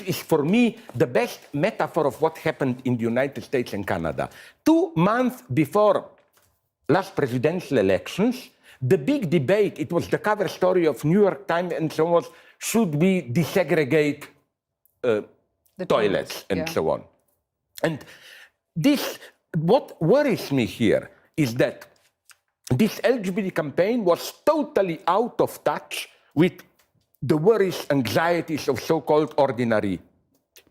this is, for me, the best metaphor of what happened in the United States and Canada. 2 months before last presidential elections, the big debate, it was the cover story of New York Times and so on, should we desegregate the toilets and so on. And this, what worries me here is that this LGBT campaign was totally out of touch with the worries, anxieties of so-called ordinary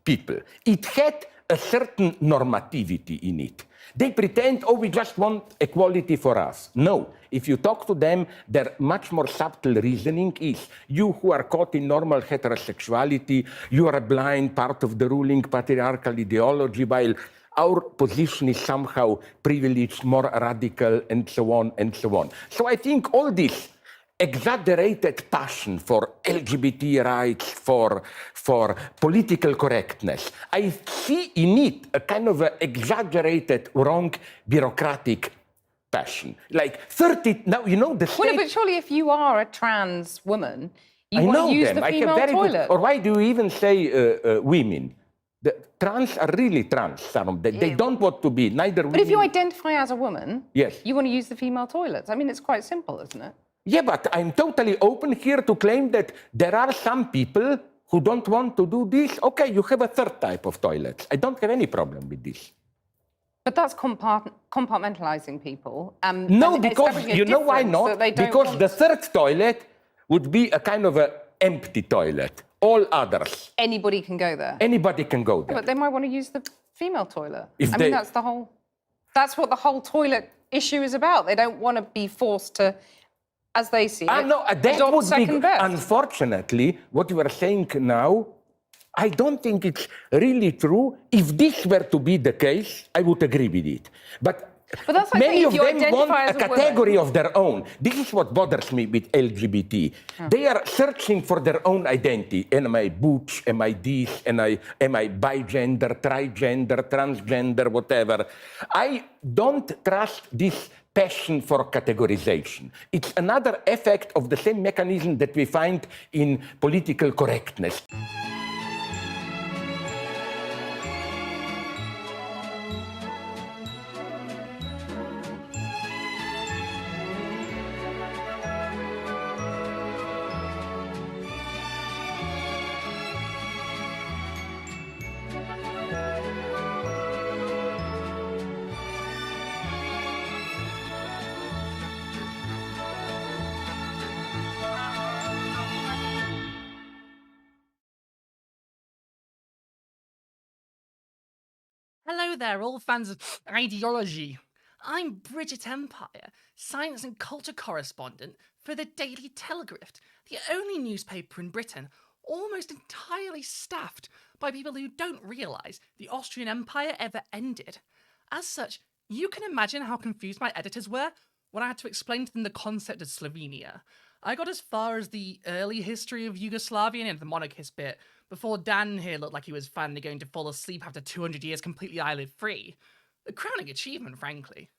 people. It had a certain normativity in it. They pretend, oh, we just want equality for us. No, if you talk to them, their much more subtle reasoning is, you who are caught in normal heterosexuality, you are a blind part of the ruling patriarchal ideology, while our position is somehow privileged, more radical, and so on and so on. So I think all this exaggerated passion for LGBT rights, for political correctness, I see in it a kind of a exaggerated, wrong, bureaucratic passion. Like 30, now you know the state... Well, no, but surely if you are a trans woman, you want to use the female toilet. Or why do you even say women? The trans are really trans, some of them. They don't want to be neither women... But if you identify as a woman, yes, you want to use the female toilets. I mean, it's quite simple, isn't it? Yeah, but I'm totally open here to claim that there are some people who don't want to do this. Okay, you have a third type of toilets. I don't have any problem with this. But that's compartmentalizing people. No, because you know why not? Because the third toilet would be a kind of an empty toilet. All others. Anybody can go there. Anybody can go there. Yeah, but they might want to use the female toilet. If I mean, that's what the whole toilet issue is about. They don't want to be forced to, as they see it, no, that would be, unfortunately, what you are saying now, I don't think it's really true. If this were to be the case, I would agree with it. But that's like many of them want a category of their own. This is what bothers me with LGBT. They are searching for their own identity. Am I butch? Am I this? Am I bigender, trigender, transgender, whatever? I don't trust this passion for categorization. It's another effect of the same mechanism that we find in political correctness. Hello there, all fans of ideology. I'm Bridget Empire, science and culture correspondent for the Daily Telegraph, the only newspaper in Britain almost entirely staffed by people who don't realise the Austrian Empire ever ended. As such, you can imagine how confused my editors were when I had to explain to them the concept of Slovenia. I got as far as the early history of Yugoslavia and the monarchist bit, before Dan here looked like he was finally going to fall asleep after 200 years completely eyelid-free. A crowning achievement, frankly.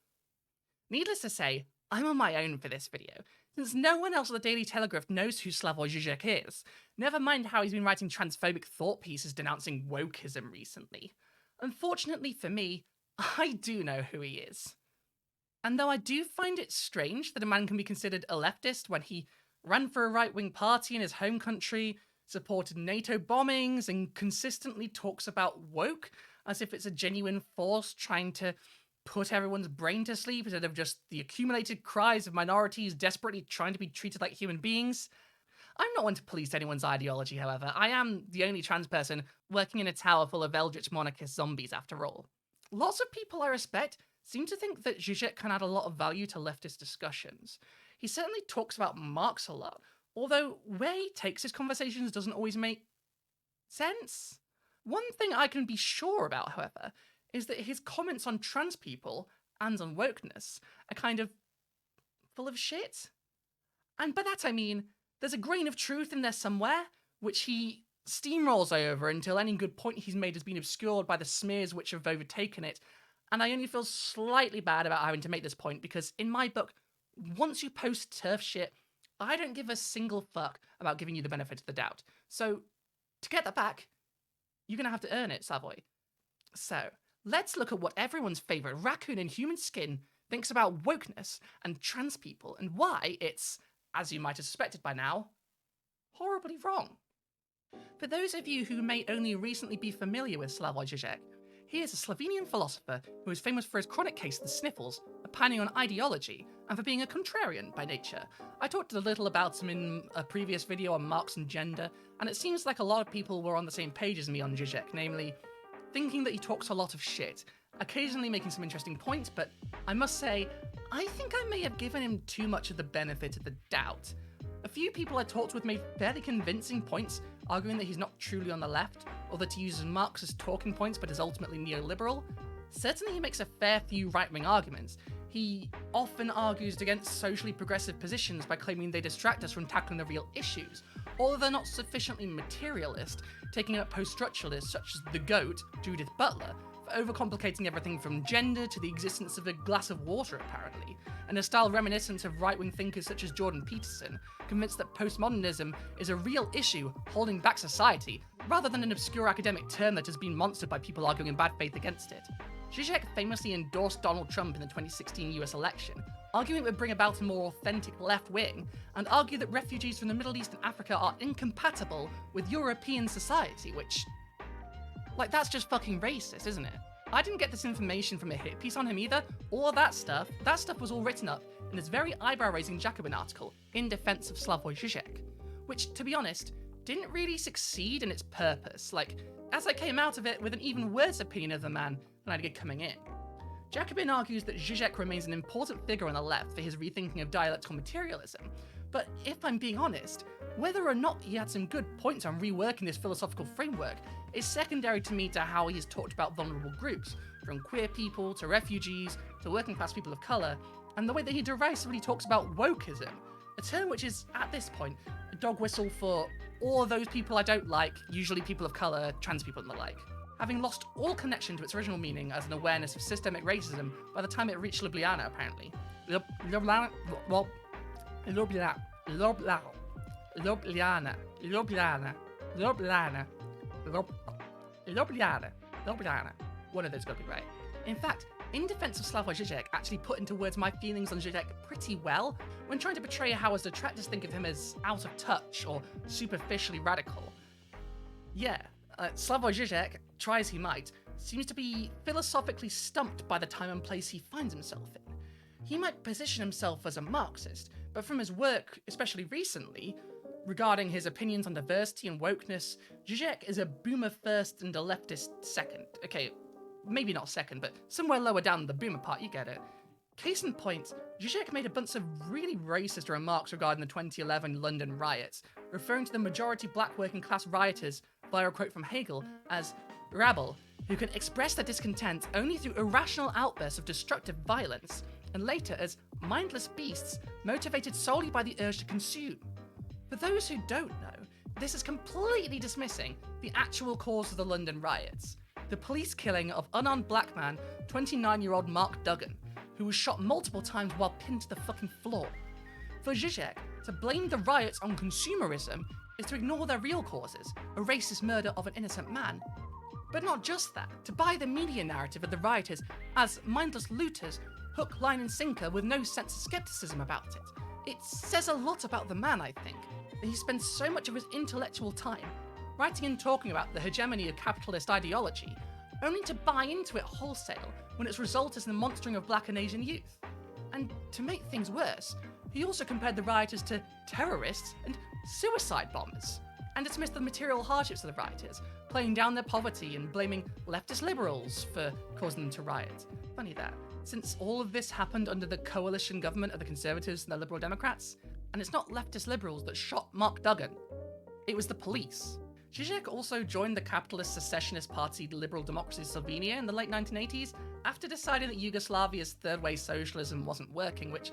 Needless to say, I'm on my own for this video, since no one else at the Daily Telegraph knows who Slavoj Zizek is, never mind how he's been writing transphobic thought pieces denouncing wokism recently. Unfortunately for me, I do know who he is. And though I do find it strange that a man can be considered a leftist when he ran for a right-wing party in his home country, supported NATO bombings, and consistently talks about woke as if it's a genuine force trying to put everyone's brain to sleep instead of just the accumulated cries of minorities desperately trying to be treated like human beings. I'm not one to police anyone's ideology, however. I am the only trans person working in a tower full of eldritch monarchist zombies, after all. Lots of people I respect seem to think that Žižek can add a lot of value to leftist discussions. He certainly talks about Marx a lot, although where he takes his conversations doesn't always make sense. One thing I can be sure about, however, is that his comments on trans people and on wokeness are kind of full of shit. And by that I mean, there's a grain of truth in there somewhere, which he steamrolls over until any good point he's made has been obscured by the smears which have overtaken it. And I only feel slightly bad about having to make this point because, in my book, once you post turf shit, I don't give a single fuck about giving you the benefit of the doubt. So, to get that back, you're going to have to earn it, Slavoj. So, let's look at what everyone's favourite raccoon in human skin thinks about wokeness and trans people and why it's, as you might have suspected by now, horribly wrong. For those of you who may only recently be familiar with Slavoj Zizek, he is a Slovenian philosopher who is famous for his chronic case of the sniffles, a pioneer on ideology, and for being a contrarian by nature. I talked a little about him in a previous video on Marx and gender, and it seems like a lot of people were on the same page as me on Žižek, namely, thinking that he talks a lot of shit, occasionally making some interesting points, but I must say, I think I may have given him too much of the benefit of the doubt. A few people I talked with made fairly convincing points, arguing that he's not truly on the left, or that he uses Marx as talking points but is ultimately neoliberal. Certainly he makes a fair few right-wing arguments. He often argues against socially progressive positions by claiming they distract us from tackling the real issues, or they're not sufficiently materialist, taking up post-structuralists such as the GOAT, Judith Butler, for overcomplicating everything from gender to the existence of a glass of water, apparently, and a style reminiscent of right-wing thinkers such as Jordan Peterson, convinced that postmodernism is a real issue holding back society, rather than an obscure academic term that has been monstered by people arguing in bad faith against it. Zizek famously endorsed Donald Trump in the 2016 US election, arguing it would bring about a more authentic left wing, and argued that refugees from the Middle East and Africa are incompatible with European society, which... like, that's just fucking racist, isn't it? I didn't get this information from a hit piece on him either, or that stuff. That stuff was all written up in this very eyebrow-raising Jacobin article in defense of Slavoj Zizek, which, to be honest, didn't really succeed in its purpose, like, as I came out of it with an even worse opinion of the man than I did coming in. Jacobin argues that Zizek remains an important figure on the left for his rethinking of dialectical materialism, but if I'm being honest, whether or not he had some good points on reworking this philosophical framework is secondary to me to how he's talked about vulnerable groups, from queer people to refugees to working class people of colour, and the way that he derisively talks about wokism, a term which is, at this point, a dog whistle for all those people I don't like, usually people of colour, trans people and the like, having lost all connection to its original meaning as an awareness of systemic racism by the time it reached Ljubljana, apparently. Ljubljana. One of those got to be right. In fact, in defense of Slavoj Zizek actually put into words my feelings on Zizek pretty well when trying to portray how his detractors think of him as out of touch or superficially radical. Yeah, Slavoj Zizek, try as he might, seems to be philosophically stumped by the time and place he finds himself in. He might position himself as a Marxist, but from his work, especially recently, regarding his opinions on diversity and wokeness, Zizek is a boomer first and a leftist second. Okay, maybe not second, but somewhere lower down the boomer part, you get it. Case in point, Zizek made a bunch of really racist remarks regarding the 2011 London riots, referring to the majority black working class rioters via a quote from Hegel as rabble, who can express their discontent only through irrational outbursts of destructive violence, and later as mindless beasts motivated solely by the urge to consume. For those who don't know, this is completely dismissing the actual cause of the London riots, the police killing of unarmed black man, 29-year-old Mark Duggan, who was shot multiple times while pinned to the fucking floor. For Zizek, to blame the riots on consumerism is to ignore their real causes, a racist murder of an innocent man. But not just that, to buy the media narrative of the rioters as mindless looters, hook, line and sinker with no sense of skepticism about it. It says a lot about the man, I think, that he spends so much of his intellectual time writing and talking about the hegemony of capitalist ideology, only to buy into it wholesale when its result is the monstering of black and Asian youth. And to make things worse, he also compared the rioters to terrorists and suicide bombers, and dismissed the material hardships of the rioters, playing down their poverty and blaming leftist liberals for causing them to riot. Funny that, since all of this happened under the coalition government of the Conservatives and the Liberal Democrats, and it's not leftist liberals that shot Mark Duggan, it was the police. Zizek also joined the capitalist secessionist party Liberal Democracy Slovenia in the late 1980s after deciding that Yugoslavia's third-way socialism wasn't working, which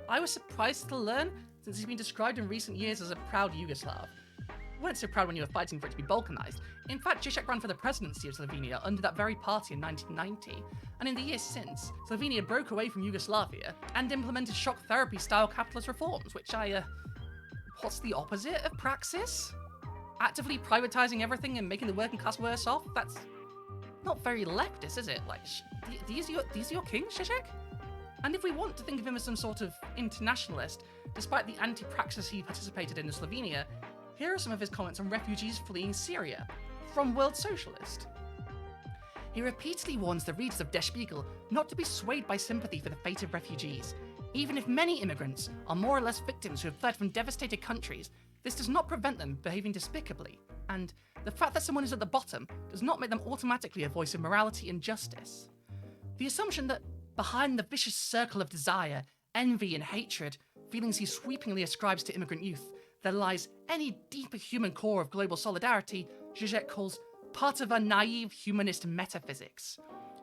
I was surprised to learn since he's been described in recent years as a proud Yugoslav. You weren't so proud when you were fighting for it to be Balkanized. In fact, Zizek ran for the presidency of Slovenia under that very party in 1990, and in the years since, Slovenia broke away from Yugoslavia and implemented shock therapy-style capitalist reforms, which what's the opposite of praxis? actively privatizing everything and making the working class worse off? That's not very leftist, is it? Like, these are your kings, Žižek? And if we want to think of him as some sort of internationalist, despite the anti-praxis he participated in Slovenia, here are some of his comments on refugees fleeing Syria, from World Socialist. He repeatedly warns the readers of Der Spiegel not to be swayed by sympathy for the fate of refugees. Even if many immigrants are more or less victims who have fled from devastated countries, this does not prevent them behaving despicably. And the fact that someone is at the bottom does not make them automatically a voice of morality and justice. The assumption that behind the vicious circle of desire, envy, and hatred, feelings he sweepingly ascribes to immigrant youth, there lies any deeper human core of global solidarity, Žižek calls part of a naive humanist metaphysics.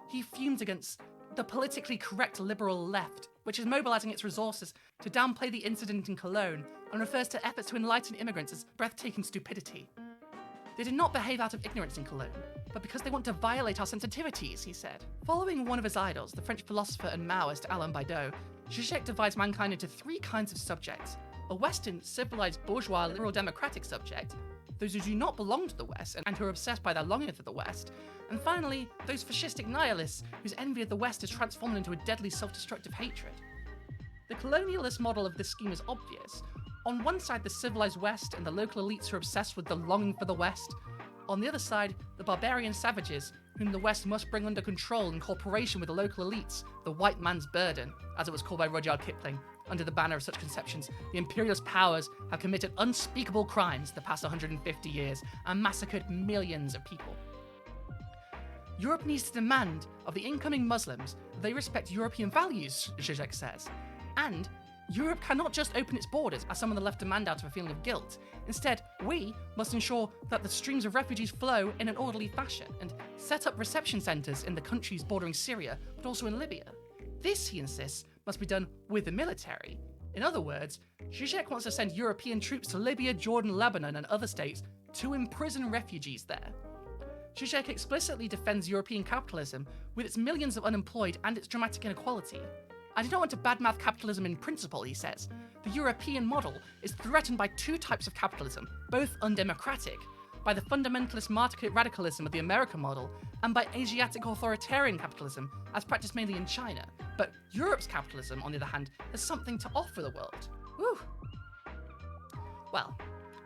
He fumes against the politically correct liberal left, which is mobilizing its resources to downplay the incident in Cologne and refers to efforts to enlighten immigrants as breathtaking stupidity. They did not behave out of ignorance in Cologne, but because they want to violate our sensitivities, he said. Following one of his idols, the French philosopher and Maoist Alain Badiou, Žižek divides mankind into three kinds of subjects: a Western, civilized, bourgeois, liberal democratic subject, those who do not belong to the West and who are obsessed by their longing for the West, and finally, those fascistic nihilists whose envy of the West is transformed into a deadly self-destructive hatred. The colonialist model of this scheme is obvious. On one side, the civilized West and the local elites who are obsessed with the longing for the West. On the other side, the barbarian savages, whom the West must bring under control in cooperation with the local elites, the white man's burden, as it was called by Rudyard Kipling. Under the banner of such conceptions, the imperialist powers have committed unspeakable crimes the past 150 years and massacred millions of people. Europe needs to demand of the incoming Muslims that they respect European values, Žižek says. And Europe cannot just open its borders, as some on the left demand out of a feeling of guilt. Instead, we must ensure that the streams of refugees flow in an orderly fashion and set up reception centres in the countries bordering Syria, but also in Libya. This, he insists, must be done with the military. In other words, Žižek wants to send European troops to Libya, Jordan, Lebanon, and other states to imprison refugees there. Žižek explicitly defends European capitalism with its millions of unemployed and its dramatic inequality. I do not want to badmouth capitalism in principle, he says. The European model is threatened by two types of capitalism, both undemocratic, by the fundamentalist market radicalism of the American model, and by Asiatic authoritarian capitalism, as practiced mainly in China. But Europe's capitalism, on the other hand, has something to offer the world. Whew. Well,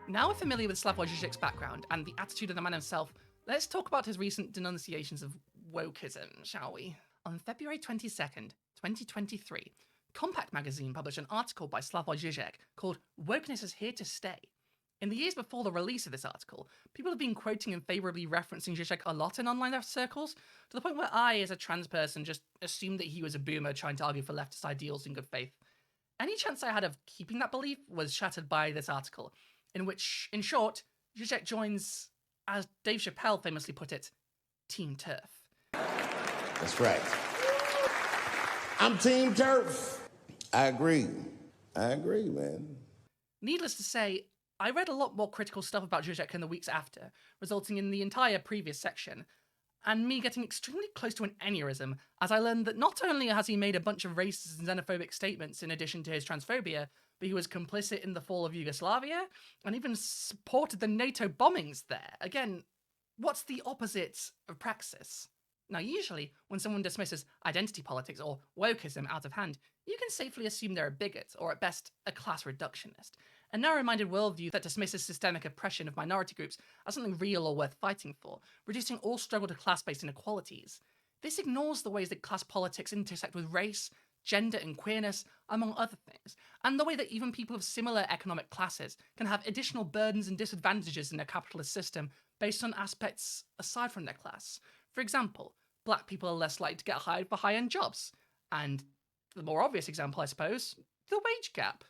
now we're familiar with Slavoj Zizek's background and the attitude of the man himself, let's talk about his recent denunciations of wokism, shall we? On February 22nd, 2023, Compact magazine published an article by Slavoj Zizek called "Wokeness is Here to Stay." In the years before the release of this article, people have been quoting and favourably referencing Žižek a lot in online left circles, to the point where I, as a trans person, just assumed that he was a boomer trying to argue for leftist ideals in good faith. Any chance I had of keeping that belief was shattered by this article, in which, in short, Žižek joins, as Dave Chappelle famously put it, Team Turf. That's right. I'm Team Turf. I agree, man. Needless to say, I read a lot more critical stuff about Žižek in the weeks after, resulting in the entire previous section, and me getting extremely close to an aneurysm as I learned that not only has he made a bunch of racist and xenophobic statements in addition to his transphobia, but he was complicit in the fall of Yugoslavia, and even supported the NATO bombings there. Again, what's the opposite of praxis? Now, usually, when someone dismisses identity politics or wokism out of hand, you can safely assume they're a bigot, or at best, a class reductionist. A narrow-minded worldview that dismisses systemic oppression of minority groups as something real or worth fighting for, reducing all struggle to class-based inequalities. This ignores the ways that class politics intersect with race, gender, and queerness, among other things, and the way that even people of similar economic classes can have additional burdens and disadvantages in a capitalist system based on aspects aside from their class. For example, black people are less likely to get hired for high-end jobs. And the more obvious example, I suppose, the wage gap.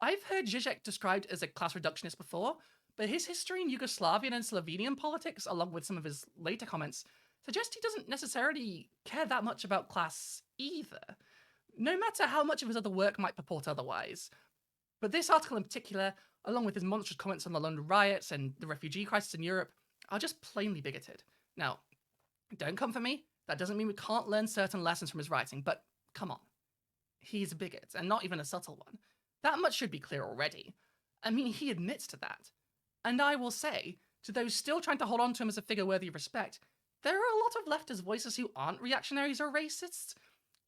I've heard Žižek described as a class reductionist before, but his history in Yugoslavian and Slovenian politics, along with some of his later comments, suggest he doesn't necessarily care that much about class either, no matter how much of his other work might purport otherwise. But this article in particular, along with his monstrous comments on the London riots and the refugee crisis in Europe, are just plainly bigoted. Now, don't come for me. That doesn't mean we can't learn certain lessons from his writing, but come on. He's a bigot, and not even a subtle one. That much should be clear already. I mean, he admits to that. And I will say, to those still trying to hold on to him as a figure worthy of respect, there are a lot of leftist voices who aren't reactionaries or racists.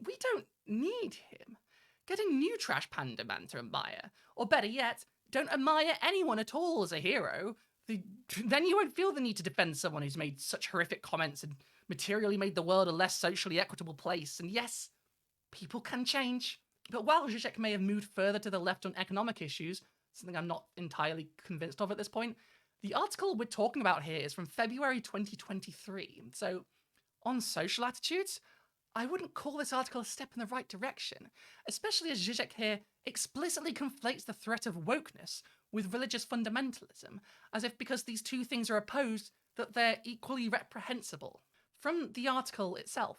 We don't need him. Get a new trash panda man to admire. Or better yet, don't admire anyone at all as a hero. Then you won't feel the need to defend someone who's made such horrific comments and materially made the world a less socially equitable place. And yes, people can change. But while Žižek may have moved further to the left on economic issues, something I'm not entirely convinced of at this point, the article we're talking about here is from February 2023. So, on social attitudes, I wouldn't call this article a step in the right direction, especially as Žižek here explicitly conflates the threat of wokeness with religious fundamentalism, as if because these two things are opposed, that they're equally reprehensible. From the article itself,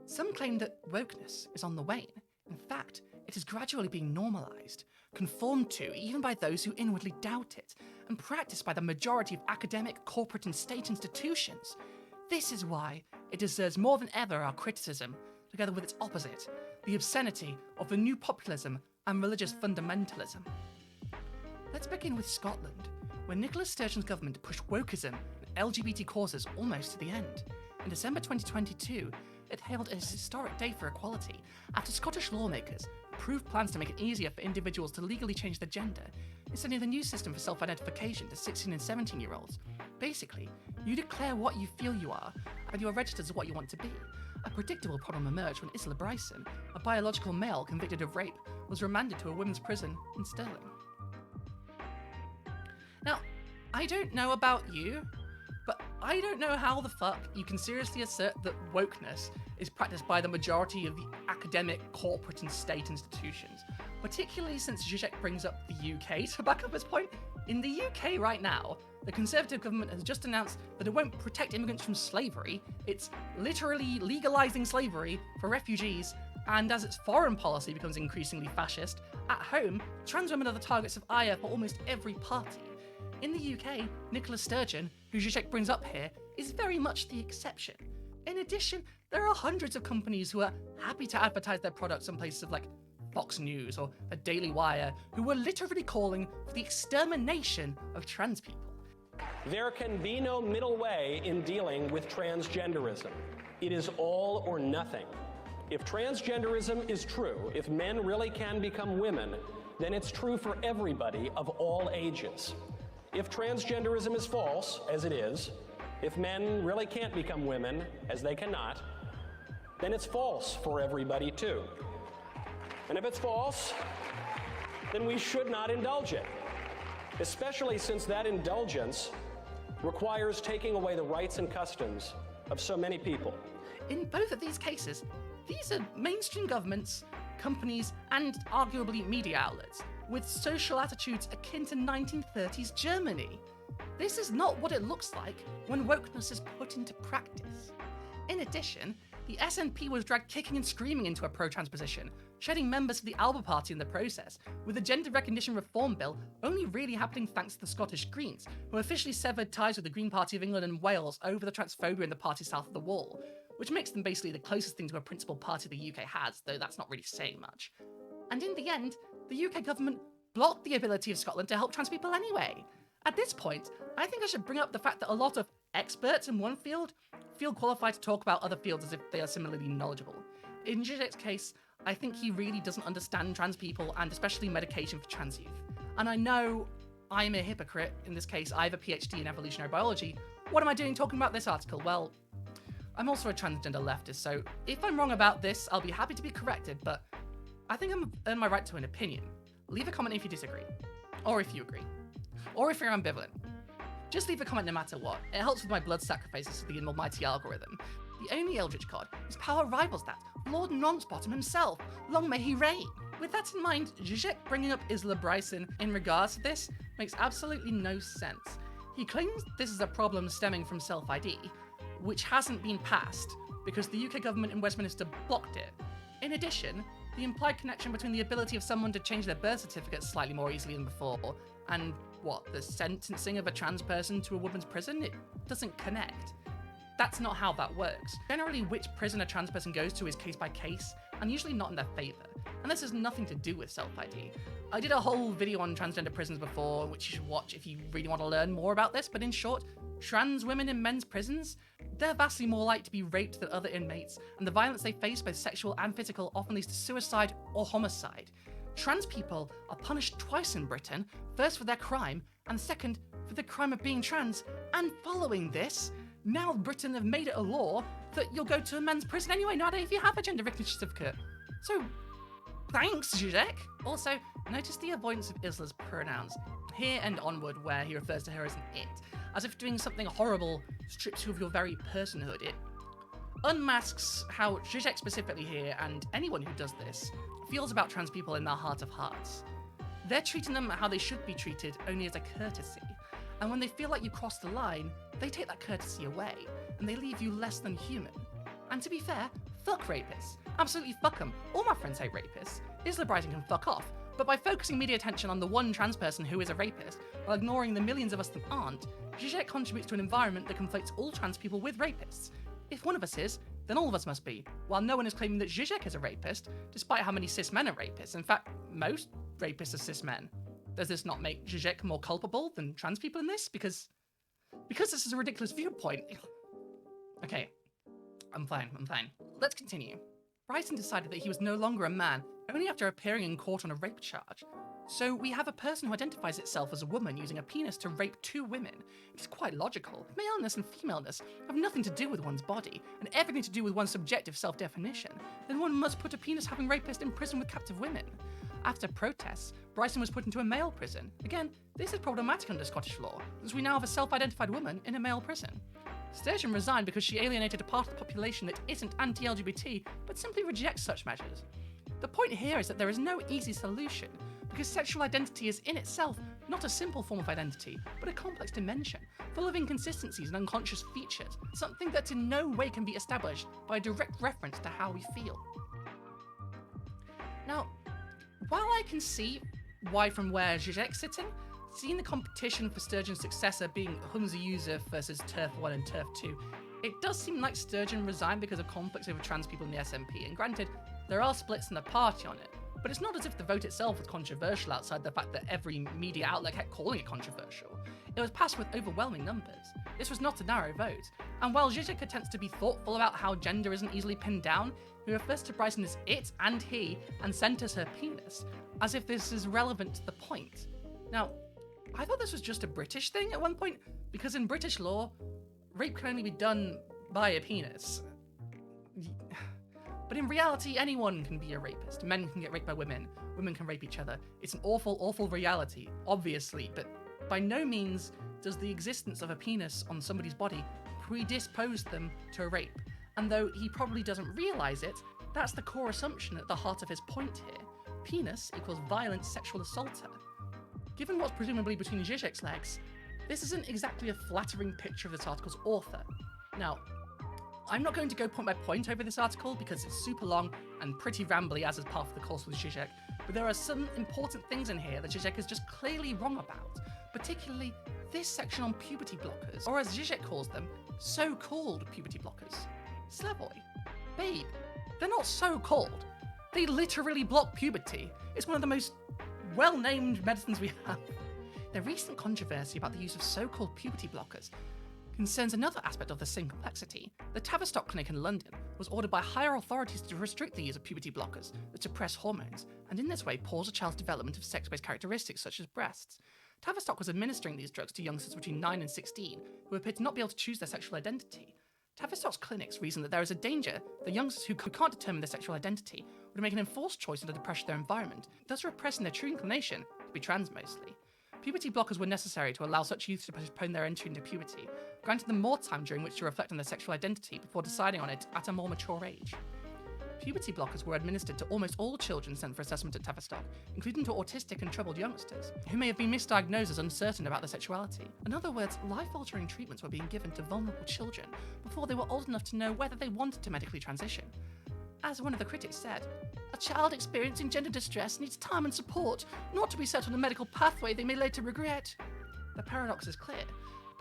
some claim that wokeness is on the wane. In fact, it is gradually being normalised, conformed to even by those who inwardly doubt it, and practiced by the majority of academic, corporate and state institutions. This is why it deserves more than ever our criticism, together with its opposite, the obscenity of the new populism and religious fundamentalism. Let's begin with Scotland, where Nicola Sturgeon's government pushed wokism and LGBT causes almost to the end. In December 2022, it hailed a historic day for equality after Scottish lawmakers approved plans to make it easier for individuals to legally change their gender, extending the new system for self-identification to 16 and 17-year-olds. Basically, you declare what you feel you are, and you are registered as what you want to be. A predictable problem emerged when Isla Bryson, a biological male convicted of rape, was remanded to a women's prison in Stirling. Now, I don't know about you, but I don't know how the fuck you can seriously assert that wokeness is practiced by the majority of the academic, corporate and state institutions, particularly since Žižek brings up the UK to back up his point. In the UK right now, the Conservative government has just announced that it won't protect immigrants from slavery, it's literally legalising slavery for refugees, and as its foreign policy becomes increasingly fascist, at home, trans women are the targets of ire for almost every party. In the UK, Nicola Sturgeon, who Žižek brings up here, is very much the exception. In addition, there are hundreds of companies who are happy to advertise their products on places like Fox News or the Daily Wire, who are literally calling for the extermination of trans people. There can be no middle way in dealing with transgenderism. It is all or nothing. If transgenderism is true, if men really can become women, then it's true for everybody of all ages. If transgenderism is false, as it is, if men really can't become women, as they cannot, then it's false for everybody too. And if it's false, then we should not indulge it, especially since that indulgence requires taking away the rights and customs of so many people. In both of these cases, these are mainstream governments, companies, and arguably media outlets with social attitudes akin to 1930s Germany. This is not what it looks like when wokeness is put into practice. In addition, the SNP was dragged kicking and screaming into a pro-trans position, shedding members of the Alba Party in the process, with the gender recognition reform bill only really happening thanks to the Scottish Greens, who officially severed ties with the Green Party of England and Wales over the transphobia in the party south of the wall, which makes them basically the closest thing to a principal party the UK has, though that's not really saying much. And in the end, the UK government blocked the ability of Scotland to help trans people anyway. At this point, I think I should bring up the fact that a lot of experts in one field feel qualified to talk about other fields as if they are similarly knowledgeable. In Žižek's case, I think he really doesn't understand trans people and especially medication for trans youth. And I know I'm a hypocrite in this case. I have a PhD in evolutionary biology. What am I doing talking about this article? Well, I'm also a transgender leftist, so if I'm wrong about this, I'll be happy to be corrected, but I think I'm earned my right to an opinion. Leave a comment if you disagree, or if you agree, or if you're ambivalent. Just leave a comment no matter what. It helps with my blood sacrifices to the almighty algorithm. The only eldritch god whose power rivals that, Lord Nonsbottom himself. Long may he reign. With that in mind, Žižek bringing up Isla Bryson in regards to this makes absolutely no sense. He claims this is a problem stemming from self-ID, which hasn't been passed because the UK government in Westminster blocked it. In addition, the implied connection between the ability of someone to change their birth certificate slightly more easily than before and the sentencing of a trans person to a woman's prison, it doesn't connect. That's not how that works. Generally, which prison a trans person goes to is case by case, and usually not in their favour. and this has nothing to do with self-ID. I did a whole video on transgender prisons before, which you should watch if you really want to learn more about this, but in short, trans women in men's prisons, they're vastly more likely to be raped than other inmates, and the violence they face, both sexual and physical, often leads to suicide or homicide. Trans people are punished twice in Britain, first for their crime, and second for the crime of being trans. And following this, now Britain have made it a law that you'll go to a men's prison anyway, not if you have a gender recognition certificate. So, thanks, Žižek. Also, notice the avoidance of Isla's pronouns, here and onward, where he refers to her as an it, as if doing something horrible strips you of your very personhood. It unmasks how Žižek specifically here, and anyone who does this, feels about trans people in their heart of hearts. They're treating them how they should be treated, only as a courtesy. And when they feel like you crossed the line, they take that courtesy away, and they leave you less than human. And to be fair, fuck rapists. Absolutely fuck them. All my friends hate rapists. Isla Brighton can fuck off. But by focusing media attention on the one trans person who is a rapist, while ignoring the millions of us that aren't, Žižek contributes to an environment that conflates all trans people with rapists. If one of us is, then all of us must be, while no one is claiming that Žižek is a rapist, despite how many cis men are rapists. In fact, most rapists are cis men. Does this not make Žižek more culpable than trans people in this? Because this is a ridiculous viewpoint. Okay, I'm fine. Let's continue. Brighton decided that he was no longer a man, only after appearing in court on a rape charge. So we have a person who identifies itself as a woman using a penis to rape two women. It is quite logical. Maleness and femaleness have nothing to do with one's body, and everything to do with one's subjective self-definition. Then one must put a penis-having rapist in prison with captive women. After protests, Brighton was put into a male prison. Again, this is problematic under Scottish law, since we now have a self-identified woman in a male prison. Sturgeon resigned because she alienated a part of the population that isn't anti-LGBT, but simply rejects such measures. The point here is that there is no easy solution, because sexual identity is in itself not a simple form of identity, but a complex dimension, full of inconsistencies and unconscious features, something that in no way can be established by a direct reference to how we feel. Now, while I can see why from where Žižek's sitting, seeing the competition for Sturgeon's successor being Hunza Yusuf versus Turf 1 and Turf 2, it does seem like Sturgeon resigned because of conflicts over trans people in the SNP, and granted, there are splits in the party on it, but it's not as if the vote itself was controversial outside the fact that every media outlet kept calling it controversial. It was passed with overwhelming numbers. This was not a narrow vote, and while Žižek attempts to be thoughtful about how gender isn't easily pinned down, he refers to Brighton as it and he, and centres her penis, as if this is relevant to the point. Now, I thought this was just a British thing at one point, because in British law, rape can only be done by a penis. But in reality, anyone can be a rapist. Men can get raped by women. Women can rape each other. It's an awful, awful reality, obviously, but by no means does the existence of a penis on somebody's body predispose them to rape. And though he probably doesn't realise it, that's the core assumption at the heart of his point here. Penis equals violent sexual assaulter. Given what's presumably between Žižek's legs, this isn't exactly a flattering picture of this article's author. Now, I'm not going to go point by point over this article because it's super long and pretty rambly as is part of the course with Žižek, but there are some important things in here that Žižek is just clearly wrong about, particularly this section on puberty blockers, or as Žižek calls them, so-called puberty blockers. Slavoj, babe, they're not so-called. They literally block puberty. It's one of the most well-named medicines we have. The recent controversy about the use of so-called puberty blockers concerns another aspect of the same complexity. The Tavistock Clinic in London was ordered by higher authorities to restrict the use of puberty blockers that suppress hormones, and in this way pause a child's development of sex-based characteristics such as breasts. Tavistock was administering these drugs to youngsters between 9 and 16 who appeared to not be able to choose their sexual identity. Tavistock's clinics reason that there is a danger that youngsters who can't determine their sexual identity would make an enforced choice under the pressure of their environment, thus repressing their true inclination to be trans mostly. Puberty blockers were necessary to allow such youth to postpone their entry into puberty, granting them more time during which to reflect on their sexual identity before deciding on it at a more mature age. Puberty blockers were administered to almost all children sent for assessment at Tavistock, including to autistic and troubled youngsters, who may have been misdiagnosed as uncertain about their sexuality. In other words, life-altering treatments were being given to vulnerable children before they were old enough to know whether they wanted to medically transition. As one of the critics said, a child experiencing gender distress needs time and support, not to be set on a medical pathway they may later regret. The paradox is clear.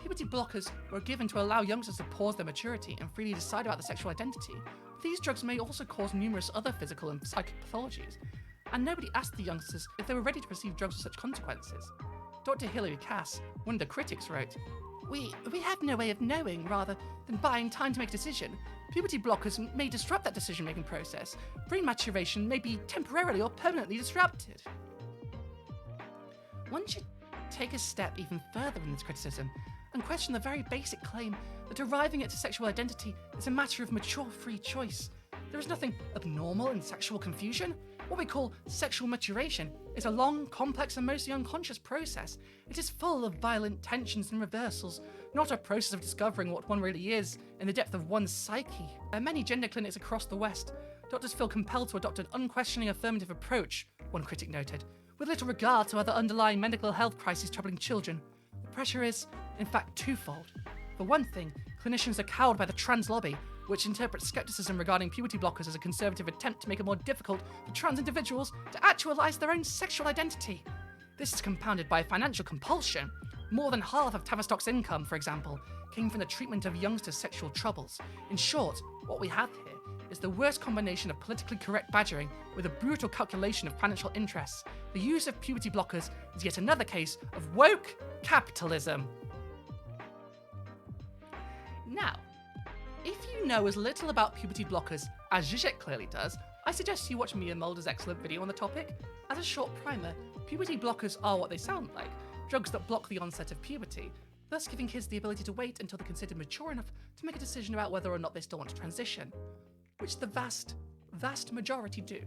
Puberty blockers were given to allow youngsters to pause their maturity and freely decide about their sexual identity. These drugs may also cause numerous other physical and psychic pathologies. and nobody asked the youngsters if they were ready to receive drugs with such consequences. Dr. Hilary Cass, one of the critics, wrote, We have no way of knowing, rather than buying time to make a decision. Puberty blockers may disrupt that decision-making process. Brain maturation may be temporarily or permanently disrupted. One should take a step even further in this criticism and question the very basic claim that arriving at a sexual identity is a matter of mature free choice. There is nothing abnormal in sexual confusion. What we call sexual maturation is a long, complex, and mostly unconscious process. It is full of violent tensions and reversals, not a process of discovering what one really is in the depth of one's psyche. At many gender clinics across the West, doctors feel compelled to adopt an unquestioning affirmative approach, one critic noted, with little regard to other underlying mental health crises troubling children. The pressure is, in fact, twofold. For one thing, clinicians are cowed by the trans lobby, which interprets skepticism regarding puberty blockers as a conservative attempt to make it more difficult for trans individuals to actualize their own sexual identity. This is compounded by financial compulsion. More than half of Tavistock's income, for example, came from the treatment of youngsters' sexual troubles. In short, what we have here is the worst combination of politically correct badgering with a brutal calculation of financial interests. The use of puberty blockers is yet another case of woke capitalism. Now, if you know as little about puberty blockers as Žižek clearly does, I suggest you watch Mia Mulder's excellent video on the topic. As a short primer, puberty blockers are what they sound like, drugs that block the onset of puberty, thus giving kids the ability to wait until they're considered mature enough to make a decision about whether or not they still want to transition, which the vast majority do.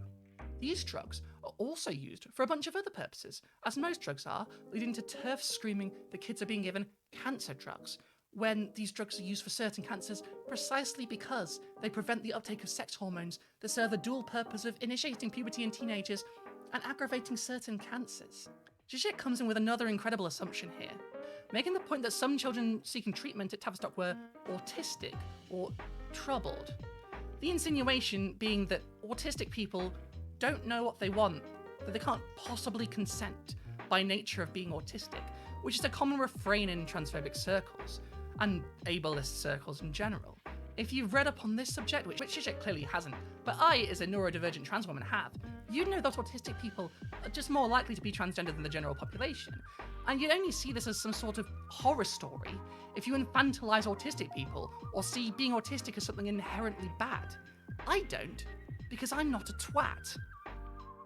These drugs are also used for a bunch of other purposes, as most drugs are, leading to turf screaming that kids are being given cancer drugs, when these drugs are used for certain cancers precisely because they prevent the uptake of sex hormones that serve the dual purpose of initiating puberty in teenagers and aggravating certain cancers. Žižek comes in with another incredible assumption here, making the point that some children seeking treatment at Tavistock were autistic or troubled. The insinuation being that autistic people don't know what they want, that they can't possibly consent by nature of being autistic, which is a common refrain in transphobic circles, and ableist circles in general. If you've read up on this subject, which Žižek clearly hasn't, but I, as a neurodivergent trans woman, have, you'd know that autistic people are just more likely to be transgender than the general population. And you'd only see this as some sort of horror story if you infantilize autistic people, or see being autistic as something inherently bad. I don't, because I'm not a twat.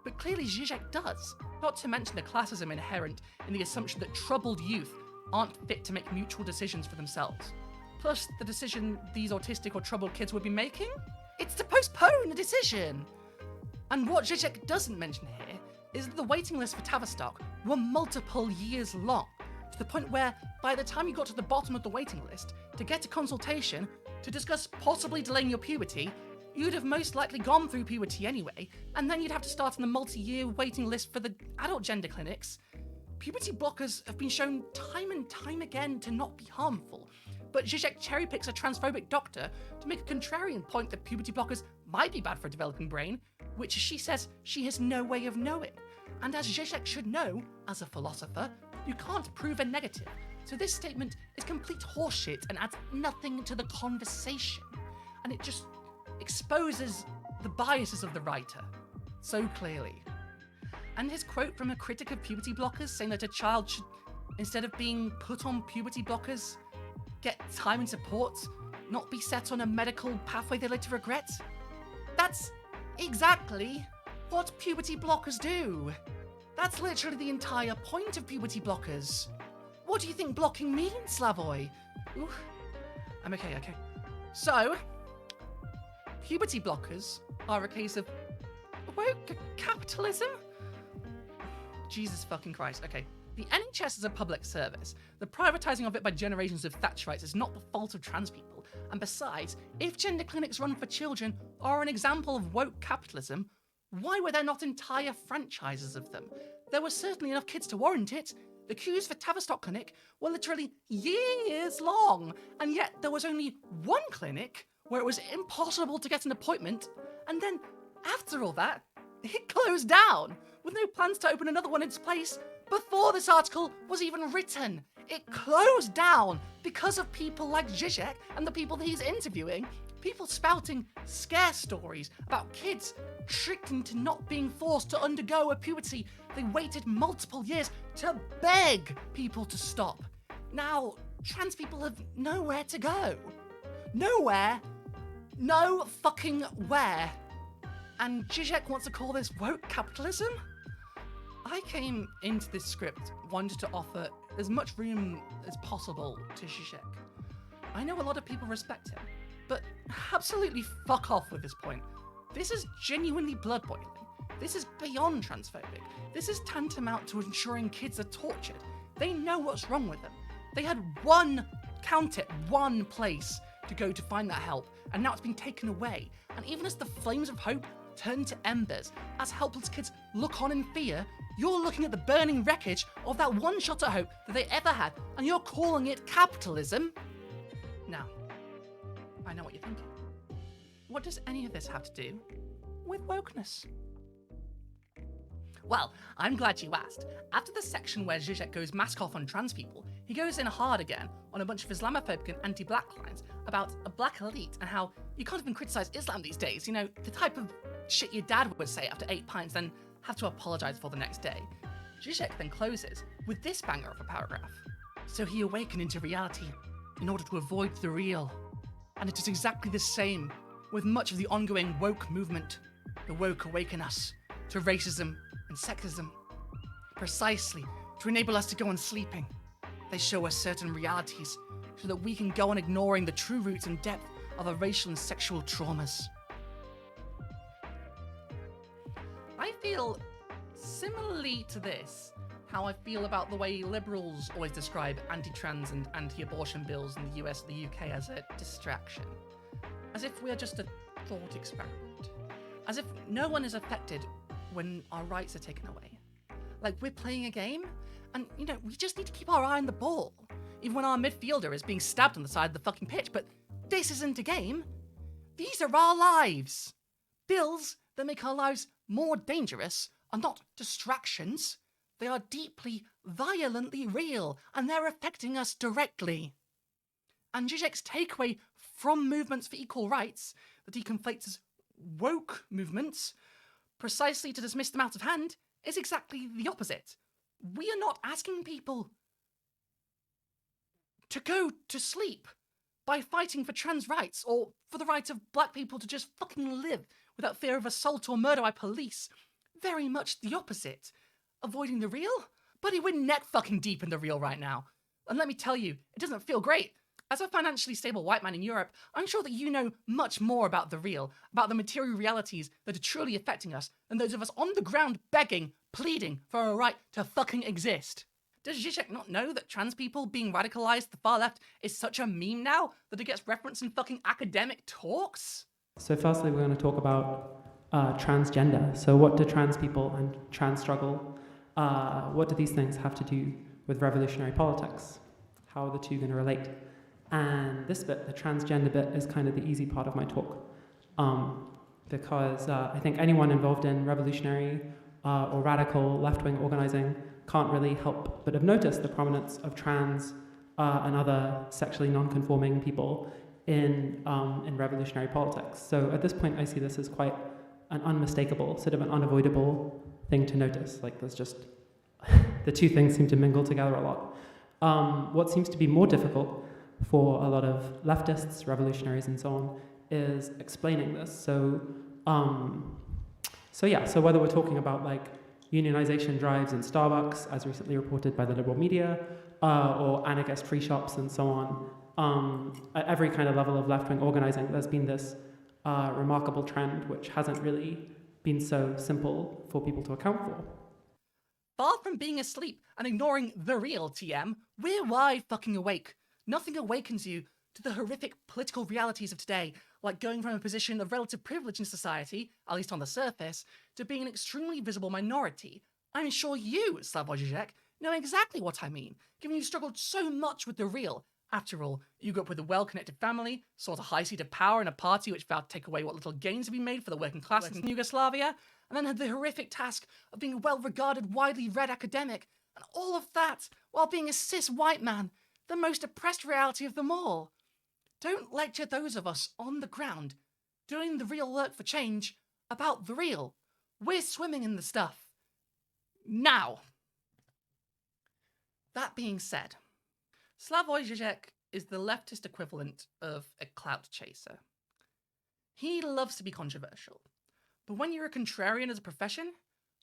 But clearly Žižek does, not to mention the classism inherent in the assumption that troubled youth aren't fit to make mutual decisions for themselves. Plus, the decision these autistic or troubled kids would be making? It's to postpone a decision! And what Žižek doesn't mention here is that the waiting list for Tavistock were multiple years long, to the point where, by the time you got to the bottom of the waiting list, to get a consultation, to discuss possibly delaying your puberty, you'd have most likely gone through puberty anyway, and then you'd have to start on the multi-year waiting list for the adult gender clinics. Puberty blockers have been shown time and time again to not be harmful, but Žižek cherry-picks a transphobic doctor to make a contrarian point that puberty blockers might be bad for a developing brain, which she says she has no way of knowing. And as Žižek should know, as a philosopher, you can't prove a negative, so this statement is complete horseshit and adds nothing to the conversation. And it just exposes the biases of the writer so clearly. And his quote from a critic of puberty blockers saying that a child should, instead of being put on puberty blockers, get time and support, not be set on a medical pathway they later regret. That's exactly what puberty blockers do. That's literally the entire point of puberty blockers. What do you think blocking means, Slavoj? Ooh, I'm okay. So, puberty blockers are a case of woke capitalism? Jesus fucking Christ. Okay. The NHS is a public service. The privatising of it by generations of Thatcherites is not the fault of trans people. And besides, if gender clinics run for children are an example of woke capitalism, why were there not entire franchises of them? There were certainly enough kids to warrant it. The queues for Tavistock Clinic were literally years long, and yet there was only one clinic where it was impossible to get an appointment, and then, after all that, it closed down, with no plans to open another one in its place before this article was even written. It closed down because of people like Žižek and the people that he's interviewing, people spouting scare stories about kids tricked into not being forced to undergo a puberty they waited multiple years to beg people to stop. Now, trans people have nowhere to go. Nowhere. No fucking where. And Žižek wants to call this woke capitalism? I came into this script wanting to offer as much room as possible to Žižek. I know a lot of people respect him, but absolutely fuck off with this point. This is genuinely blood boiling. This is beyond transphobic. This is tantamount to ensuring kids are tortured. They know what's wrong with them. They had one place to go to find that help, and now it's been taken away. And even as the flames of hope turn to embers, as helpless kids look on in fear, you're looking at the burning wreckage of that one shot at hope that they ever had, and you're calling it capitalism? Now, I know what you're thinking. What does any of this have to do with wokeness? Well, I'm glad you asked. After the section where Žižek goes mask off on trans people, he goes in hard again on a bunch of Islamophobic and anti-black lines about a black elite and how you can't even criticize Islam these days. You know, the type of shit your dad would say after 8 pints, then have to apologize for the next day. Žižek then closes with this banger of a paragraph. So he awakened into reality in order to avoid the real. And it is exactly the same with much of the ongoing woke movement. The woke awaken us to racism and sexism, precisely to enable us to go on sleeping. They show us certain realities so that we can go on ignoring the true roots and depth of our racial and sexual traumas. I feel similarly to this, how I feel about the way liberals always describe anti-trans and anti-abortion bills in the US and the UK as a distraction. As if we're just a thought experiment. As if no one is affected when our rights are taken away. Like we're playing a game, and you know, we just need to keep our eye on the ball, even when our midfielder is being stabbed on the side of the fucking pitch. But this isn't a game. These are our lives. Bills that make our lives more dangerous are not distractions. They are deeply, violently real, and they're affecting us directly. And Žižek's takeaway from movements for equal rights that he conflates as woke movements, precisely to dismiss them out of hand, is exactly the opposite. We are not asking people to go to sleep by fighting for trans rights or for the right of black people to just fucking live without fear of assault or murder by police. Very much the opposite. Avoiding the real? Buddy, we're neck fucking deep in the real right now. And let me tell you, it doesn't feel great. As a financially stable white man in Europe, I'm sure that you know much more about the real, about the material realities that are truly affecting us than those of us on the ground begging, pleading for a right to fucking exist. Does Žižek not know that trans people being radicalized to the far left is such a meme now that it gets referenced in fucking academic talks? So firstly, we're going to talk about transgender. So what do trans people and trans struggle, what do these things have to do with revolutionary politics? How are the two going to relate? And this bit, the transgender bit, is kind of the easy part of my talk. Because I think anyone involved in revolutionary or radical left-wing organizing can't really help but have noticed the prominence of trans and other sexually non-conforming people in revolutionary politics. So at this point, I see this as quite an unmistakable, sort of an unavoidable thing to notice. Like there's just, the two things seem to mingle together a lot. What seems to be more difficult for a lot of leftists, revolutionaries, and so on, is explaining this. So whether we're talking about like unionization drives in Starbucks, as recently reported by the liberal media, or anarchist free shops and so on, at every kind of level of left-wing organizing, there's been this remarkable trend which hasn't really been so simple for people to account for. Far from being asleep and ignoring the real TM, we're wide fucking awake. Nothing awakens you to the horrific political realities of today, like going from a position of relative privilege in society, at least on the surface, to being an extremely visible minority. I'm sure you, Slavoj Zizek, know exactly what I mean, given you struggled so much with the real. After all, you grew up with a well-connected family, sought a high seat of power in a party which vowed to take away what little gains had been made for the working class in Yugoslavia, and then had the horrific task of being a well-regarded, widely read academic, And all of that while being a cis white man, the most oppressed reality of them all. Don't lecture those of us on the ground doing the real work for change about the real. We're swimming in the stuff. Now. That being said, Slavoj Zizek is the leftist equivalent of a clout chaser. He loves to be controversial, but when you're a contrarian as a profession,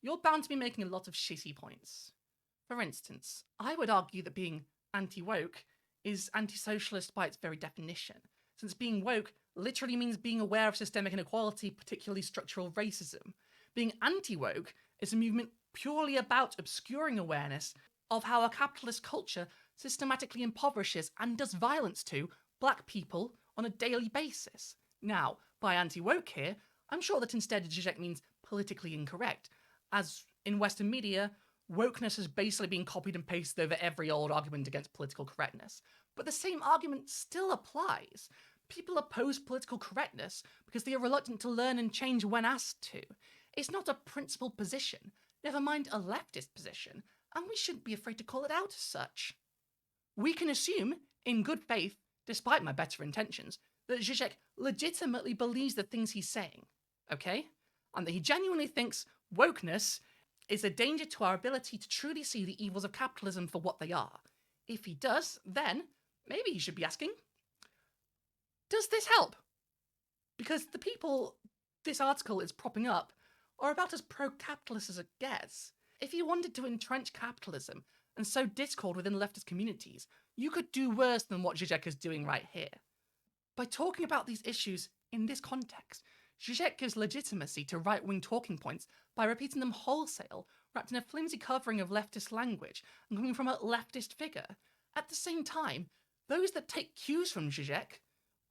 you're bound to be making a lot of shitty points. For instance, I would argue that being anti-woke is anti-socialist by its very definition, since being woke literally means being aware of systemic inequality, particularly structural racism. Being anti-woke is a movement purely about obscuring awareness of how a capitalist culture systematically impoverishes and does violence to black people on a daily basis. Now, by anti-woke here, I'm sure that instead Žižek means politically incorrect, as in Western media, wokeness has basically been copied and pasted over every old argument against political correctness. But the same argument still applies. People oppose political correctness because they are reluctant to learn and change when asked to. It's not a principled position, never mind a leftist position, and we shouldn't be afraid to call it out as such. We can assume, in good faith, despite my better intentions, that Žižek legitimately believes the things he's saying, okay? And that he genuinely thinks wokeness is a danger to our ability to truly see the evils of capitalism for what they are. If he does, then maybe he should be asking, does this help? Because the people this article is propping up are about as pro-capitalist as it gets. If you wanted to entrench capitalism and sow discord within leftist communities, you could do worse than what Žižek is doing right here. By talking about these issues in this context, Žižek gives legitimacy to right-wing talking points by repeating them wholesale, wrapped in a flimsy covering of leftist language and coming from a leftist figure. At the same time, those that take cues from Žižek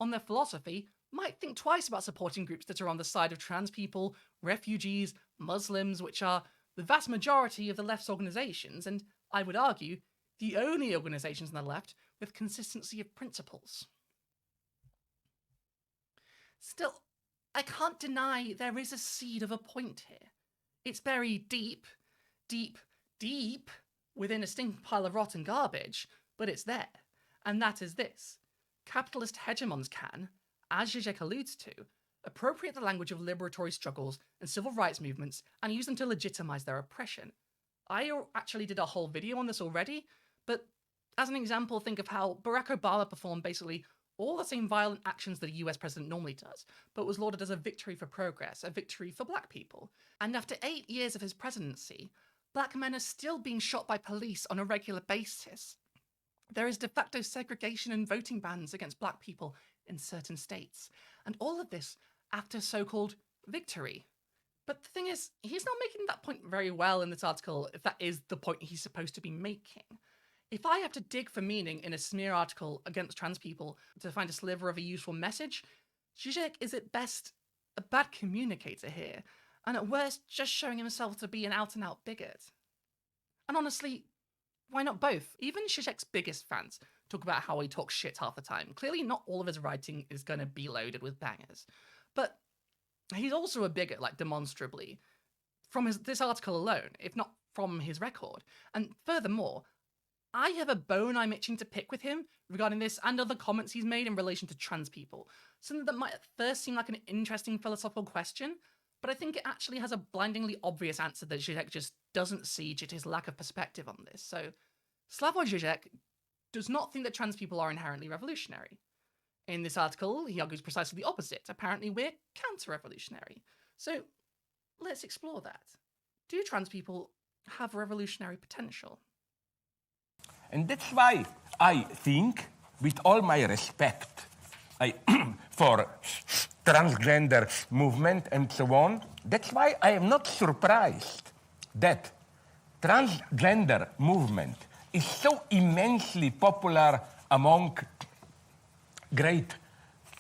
on their philosophy might think twice about supporting groups that are on the side of trans people, refugees, Muslims, which are the vast majority of the left's organisations, and I would argue, the only organisations on the left with consistency of principles. Still, I can't deny there is a seed of a point here. It's buried deep, deep, deep within a stinking pile of rotten garbage, but it's there. And that is this. Capitalist hegemons can, as Žižek alludes to, appropriate the language of liberatory struggles and civil rights movements and use them to legitimize their oppression. I actually did a whole video on this already, but as an example, think of how Barack Obama performed basically all the same violent actions that a US president normally does, but was lauded as a victory for progress, a victory for black people. And after 8 years of his presidency, black men are still being shot by police on a regular basis. There is de facto segregation and voting bans against black people in certain states. And all of this after so-called victory. But the thing is, he's not making that point very well in this article, if that is the point he's supposed to be making. If I have to dig for meaning in a smear article against trans people to find a sliver of a useful message, Žižek is at best a bad communicator here, and at worst just showing himself to be an out-and-out bigot. And honestly, why not both? Even Žižek's biggest fans talk about how he talks shit half the time. Clearly not all of his writing is going to be loaded with bangers. But he's also a bigot, like demonstrably, from this article alone, if not from his record. And furthermore, I have a bone I'm itching to pick with him regarding this and other comments he's made in relation to trans people. Something that might at first seem like an interesting philosophical question, but I think it actually has a blindingly obvious answer that Žižek just doesn't see due to his lack of perspective on this. So, Slavoj Zizek does not think that trans people are inherently revolutionary. In this article, he argues precisely the opposite. Apparently, we're counter-revolutionary. So, let's explore that. Do trans people have revolutionary potential? And that's why I think, with all my respect for transgender movement and so on, that's why I am not surprised that transgender movement is so immensely popular among great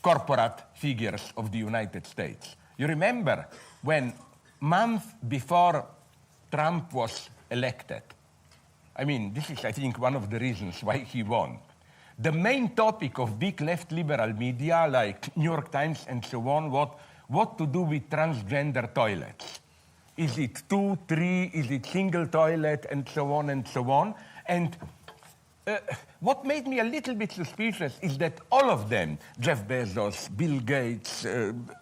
corporate figures of the United States. You remember when month before Trump was elected, I mean, this is, I think, one of the reasons why he won. The main topic of big left liberal media, like New York Times and so on, what to do with transgender toilets. Is it 2, 3? Is it single toilet? And so on and so on. And what made me a little bit suspicious is that all of them, Jeff Bezos, Bill Gates,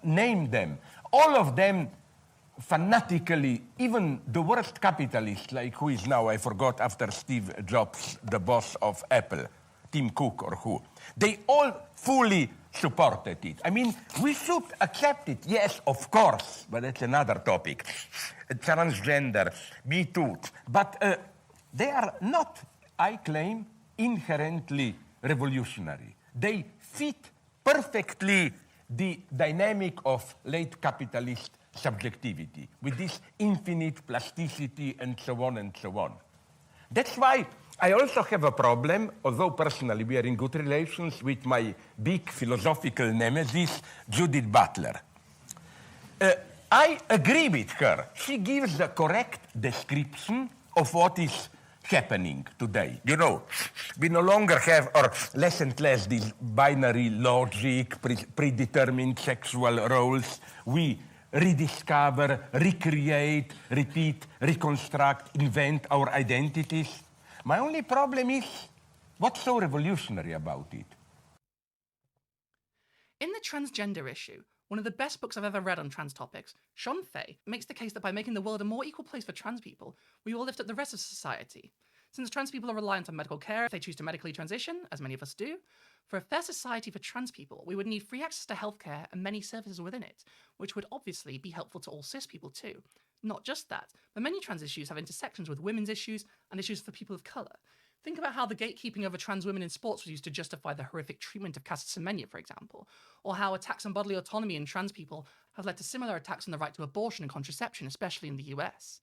name them, all of them fanatically, even the worst capitalist, like who is now, I forgot, after Steve Jobs, the boss of Apple, Tim Cook or who, they all fully supported it. I mean, we should accept it, yes, of course, but that's another topic. Transgender, Me Too. But they are not, I claim, inherently revolutionary. They fit perfectly the dynamic of late capitalist subjectivity, with this infinite plasticity and so on and so on. That's why I also have a problem, although personally we are in good relations, with my big philosophical nemesis, Judith Butler. I agree with her. She gives the correct description of what is happening today. You know, we no longer have, or less and less, this binary logic, predetermined sexual roles. We rediscover, recreate, repeat, reconstruct, invent our identities. My only problem is, what's so revolutionary about it? In the transgender issue, one of the best books I've ever read on trans topics, Shon makes the case that by making the world a more equal place for trans people, we will lift up the rest of society. Since trans people are reliant on medical care if they choose to medically transition, as many of us do, for a fair society for trans people, we would need free access to healthcare and many services within it, which would obviously be helpful to all cis people too. Not just that, but many trans issues have intersections with women's issues and issues for people of colour. Think about how the gatekeeping over trans women in sports was used to justify the horrific treatment of Casa Semenya, for example, or how attacks on bodily autonomy in trans people have led to similar attacks on the right to abortion and contraception, especially in the US.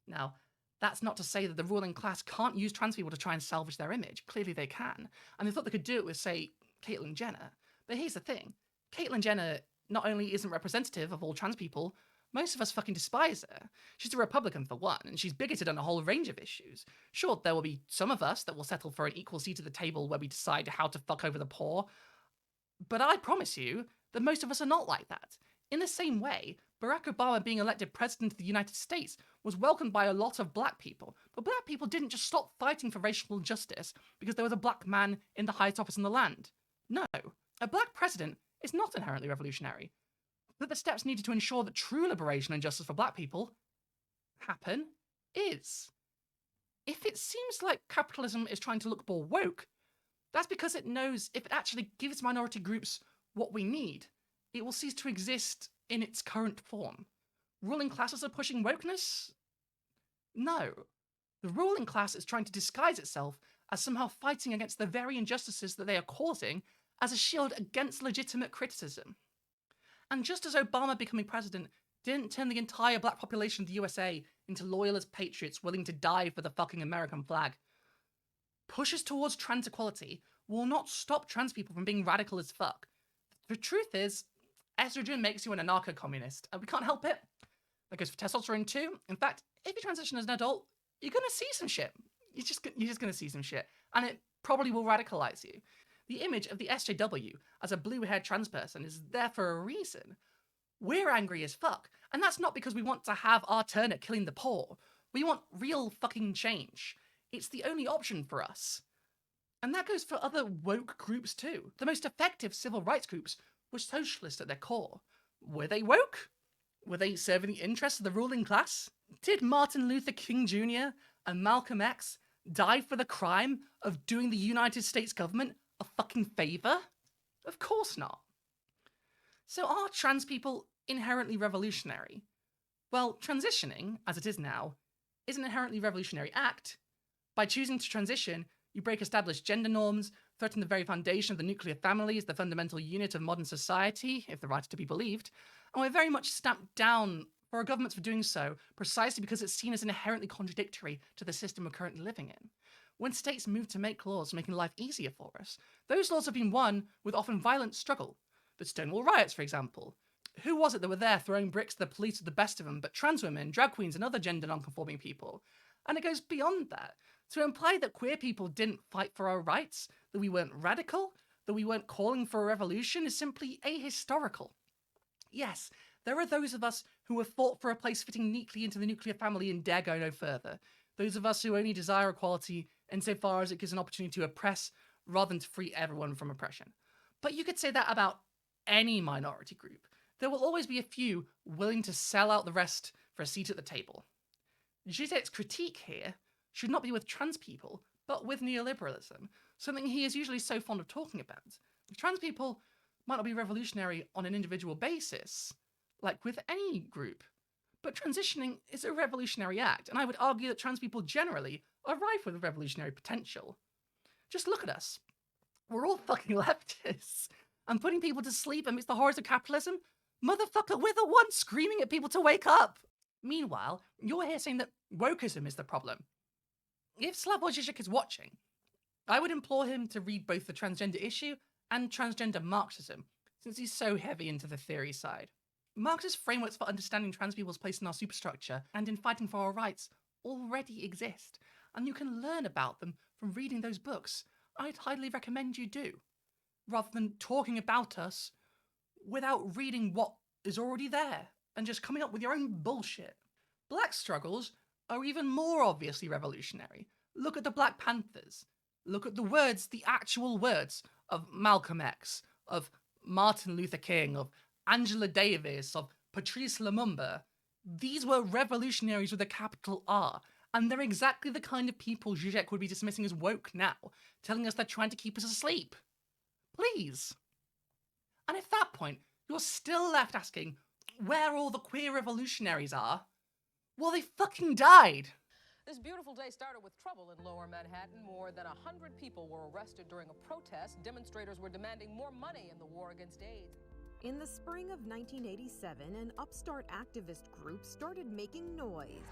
Now, that's not to say that the ruling class can't use trans people to try and salvage their image. Clearly they can. And they thought they could do it with, say, Caitlyn Jenner. But here's the thing. Caitlyn Jenner not only isn't representative of all trans people, most of us fucking despise her. She's a Republican for one, and she's bigoted on a whole range of issues. Sure, there will be some of us that will settle for an equal seat at the table where we decide how to fuck over the poor. But I promise you that most of us are not like that. In the same way, Barack Obama being elected president of the United States was welcomed by a lot of black people, but black people didn't just stop fighting for racial justice because there was a black man in the highest office in the land. No, a black president is not inherently revolutionary, but the steps needed to ensure that true liberation and justice for black people happen is. If it seems like capitalism is trying to look more woke, that's because it knows if it actually gives minority groups what we need, it will cease to exist in its current form. Ruling classes are pushing wokeness? No. The ruling class is trying to disguise itself as somehow fighting against the very injustices that they are causing as a shield against legitimate criticism. And just as Obama becoming president didn't turn the entire black population of the USA into loyalist patriots willing to die for the fucking American flag, pushes towards trans equality will not stop trans people from being radical as fuck. The truth is, estrogen makes you an anarcho-communist, and we can't help it. That goes for testosterone too. In fact, if you transition as an adult, you're gonna see some shit. You're just gonna see some shit, and it probably will radicalize you. The image of the SJW as a blue-haired trans person is there for a reason. We're angry as fuck, and that's not because we want to have our turn at killing the poor. We want real fucking change. It's the only option for us. And that goes for other woke groups too. The most effective civil rights groups were socialist at their core. Were they woke? Were they serving the interests of the ruling class? Did Martin Luther King Jr. and Malcolm X die for the crime of doing the United States government a fucking favor? Of course not. So are trans people inherently revolutionary? Well, transitioning, as it is now, is an inherently revolutionary act. By choosing to transition, you break established gender norms, threaten the very foundation of the nuclear family as the fundamental unit of modern society, if the right is to be believed, and we're very much stamped down for our governments for doing so, precisely because it's seen as inherently contradictory to the system we're currently living in. When states move to make laws making life easier for us, those laws have been won with often violent struggle. The Stonewall riots, for example. Who was it that were there throwing bricks at the police with the best of them but trans women, drag queens, and other gender non-conforming people? And it goes beyond that. To imply that queer people didn't fight for our rights, that we weren't radical, that we weren't calling for a revolution is simply ahistorical. Yes, There are those of us who have fought for a place fitting neatly into the nuclear family and dare go no further. Those of us who only desire equality insofar as it gives an opportunity to oppress rather than to free everyone from oppression. But you could say that about any minority group. There will always be a few willing to sell out the rest for a seat at the table. Zizek's critique here should not be with trans people, but with neoliberalism, something he is usually so fond of talking about. Trans people might not be revolutionary on an individual basis, like with any group, but transitioning is a revolutionary act, and I would argue that trans people generally are rife with revolutionary potential. Just look at us. We're all fucking leftists. And putting people to sleep amidst the horrors of capitalism? Motherfucker, we're the ones screaming at people to wake up! Meanwhile, you're here saying that wokism is the problem. If Slavoj Zizek is watching, I would implore him to read both the transgender issue and transgender Marxism, since he's so heavy into the theory side. Marxist frameworks for understanding trans people's place in our superstructure and in fighting for our rights already exist, and you can learn about them from reading those books. I'd highly recommend you do, rather than talking about us without reading what is already there and just coming up with your own bullshit. Black struggles are even more obviously revolutionary. Look at the Black Panthers. Look at the words, the actual words of Malcolm X, of Martin Luther King, of Angela Davis, of Patrice Lumumba. These were revolutionaries with a capital R, and they're exactly the kind of people Žižek would be dismissing as woke now, telling us they're trying to keep us asleep. Please. And at that point, you're still left asking where all the queer revolutionaries are. Well, they fucking died. This beautiful day started with trouble in Lower Manhattan. More than 100 people were arrested during a protest. Demonstrators were demanding more money in the war against AIDS. In the spring of 1987, an upstart activist group started making noise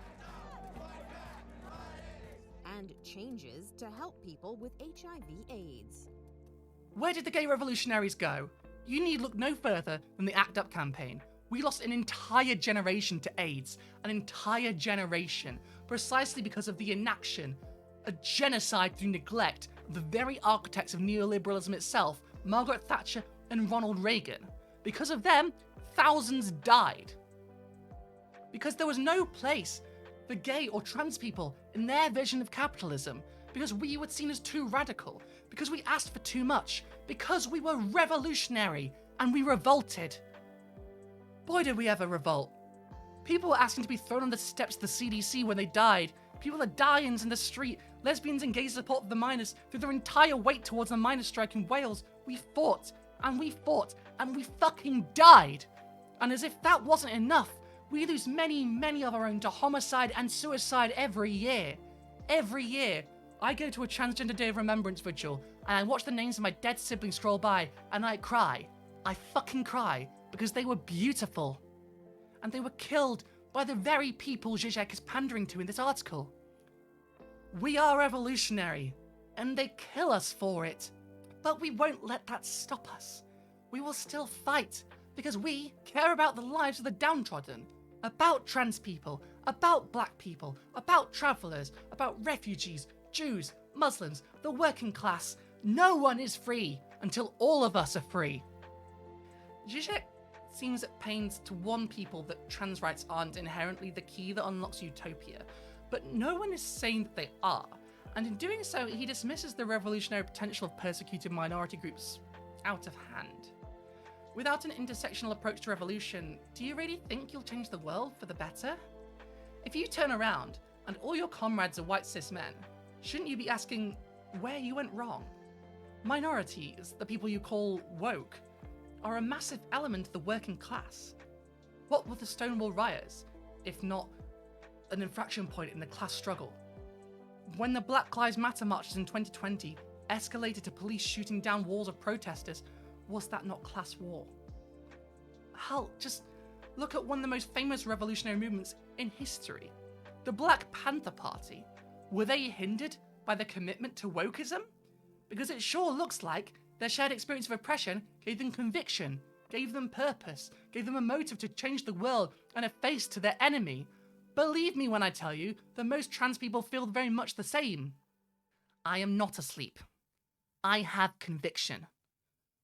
and changes to help people with HIV/AIDS. Where did the gay revolutionaries go? You need look no further than the ACT UP campaign. We lost an entire generation to AIDS, an entire generation, precisely because of the inaction, a genocide through neglect of the very architects of neoliberalism itself, Margaret Thatcher and Ronald Reagan. Because of them, thousands died. Because there was no place for gay or trans people in their vision of capitalism, because we were seen as too radical, because we asked for too much, because we were revolutionary and we revolted. Boy, did we ever revolt. People were asking to be thrown on the steps of the CDC when they died. People are dying in the street. Lesbians and gays support the miners through their entire weight towards the miners' strike in Wales. We fought, and we fought, and we fucking died. And as if that wasn't enough, we lose many, many of our own to homicide and suicide every year. Every year, I go to a Transgender Day of Remembrance vigil, and I watch the names of my dead siblings scroll by, and I cry. I fucking cry, because they were beautiful. And they were killed by the very people Žižek is pandering to in this article. We are revolutionary, and they kill us for it. But we won't let that stop us. We will still fight, because we care about the lives of the downtrodden, about trans people, about black people, about travellers, about refugees, Jews, Muslims, the working class. No one is free until all of us are free. Žižek seems at pains to warn people that trans rights aren't inherently the key that unlocks utopia, but no one is saying that they are, and in doing so, he dismisses the revolutionary potential of persecuted minority groups out of hand. Without an intersectional approach to revolution, do you really think you'll change the world for the better? If you turn around and all your comrades are white cis men, shouldn't you be asking where you went wrong? Minorities, the people you call woke, are a massive element of the working class. What were the Stonewall riots, if not an infraction point in the class struggle? When the Black Lives Matter marches in 2020 escalated to police shooting down walls of protesters, was that not class war? Hell, just look at one of the most famous revolutionary movements in history, the Black Panther Party. Were they hindered by the commitment to wokism? Because it sure looks like their shared experience of oppression gave them conviction, gave them purpose, gave them a motive to change the world and a face to their enemy. Believe me when I tell you that most trans people feel very much the same. I am not asleep. I have conviction.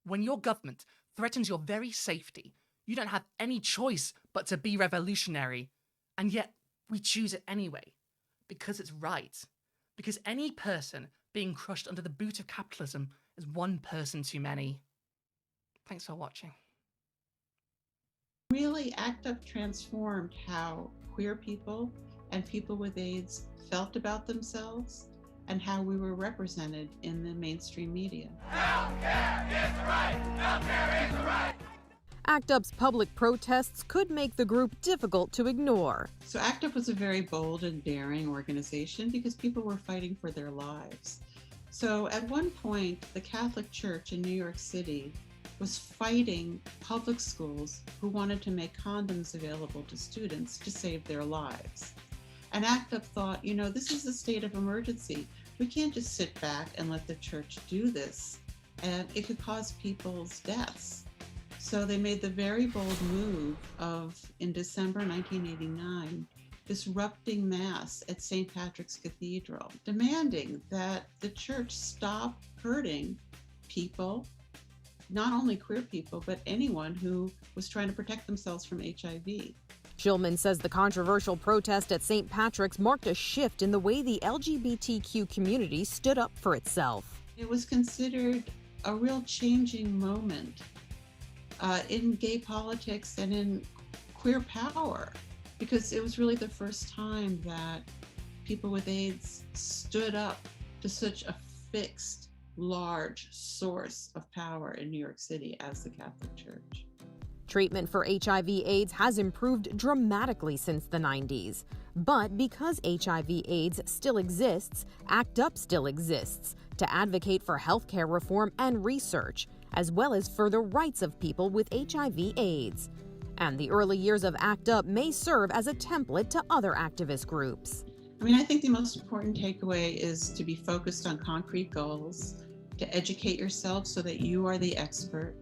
When your government threatens your very safety, You don't have any choice but to be revolutionary. And yet we choose it anyway. Because it's right. Because any person being crushed under the boot of capitalism is one person too many. Thanks for watching. Really, ACT UP transformed how queer people and people with AIDS felt about themselves and how we were represented in the mainstream media. Healthcare is right! Healthcare is right! ACT UP's public protests could make the group difficult to ignore. So ACT UP was a very bold and daring organization because people were fighting for their lives. So at one point, the Catholic Church in New York City was fighting public schools who wanted to make condoms available to students to save their lives. And ACT UP thought, you know, this is a state of emergency. We can't just sit back and let the church do this, and it could cause people's deaths. So they made the very bold move of, in December 1989, disrupting Mass at St. Patrick's Cathedral, demanding that the church stop hurting people, not only queer people, but anyone who was trying to protect themselves from HIV. Shulman says the controversial protest at St. Patrick's marked a shift in the way the LGBTQ community stood up for itself. It was considered a real changing moment in gay politics and in queer power, because it was really the first time that people with AIDS stood up to such a fixed, large source of power in New York City as the Catholic Church. Treatment for HIV/AIDS has improved dramatically since the 90s. But because HIV/AIDS still exists, ACT UP still exists to advocate for healthcare reform and research, as well as for the rights of people with HIV/AIDS. And the early years of ACT UP may serve as a template to other activist groups. I mean, I think the most important takeaway is to be focused on concrete goals, to educate yourself so that you are the expert,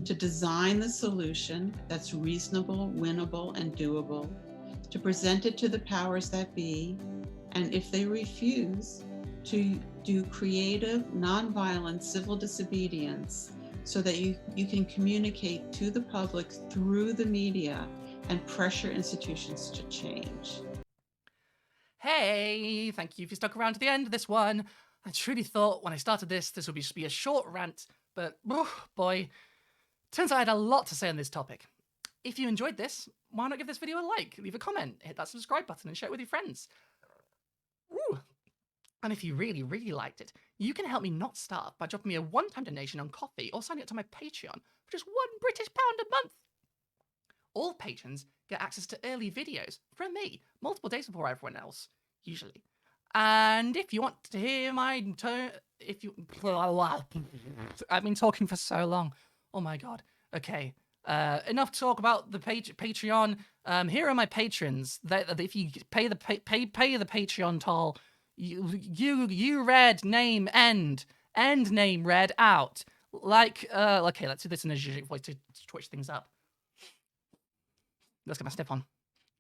to design the solution that's reasonable, winnable, and doable, to present it to the powers that be, and if they refuse, to do creative, nonviolent civil disobedience so that you can communicate to the public through the media and pressure institutions to change. Hey, thank you if you stuck around to the end of this one. I truly thought when I started this would just be a short rant, but oh boy, turns out I had a lot to say on this topic. If you enjoyed this, why not give this video a like, leave a comment, hit that subscribe button and share it with your friends. Ooh. And if you really, really liked it, you can help me not starve by dropping me a one-time donation on Ko-fi or signing up to my Patreon for just £1 a month. All patrons get access to early videos from me, multiple days before everyone else, usually. And if you want to hear my turn, I've been talking for so long. Oh my god. Okay. Enough talk about the Patreon. Here are my patrons. That if you pay the Patreon toll, you read name end name read out. Like okay, let's do this in a Žižek voice to twitch things up. Let's get my sniff on.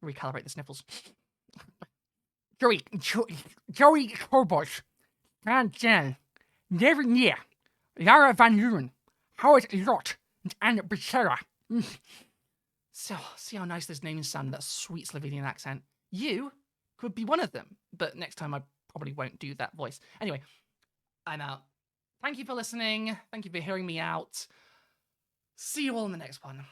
Recalibrate the sniffles. Joey Korbos, Transgender, David Nier, Yara Van Luren, Howard Lot, and Becerra. So, see how nice those names sound in that sweet Slovenian accent. You could be one of them, but next time I probably won't do that voice. Anyway, I'm out. Thank you for listening. Thank you for hearing me out. See you all in the next one.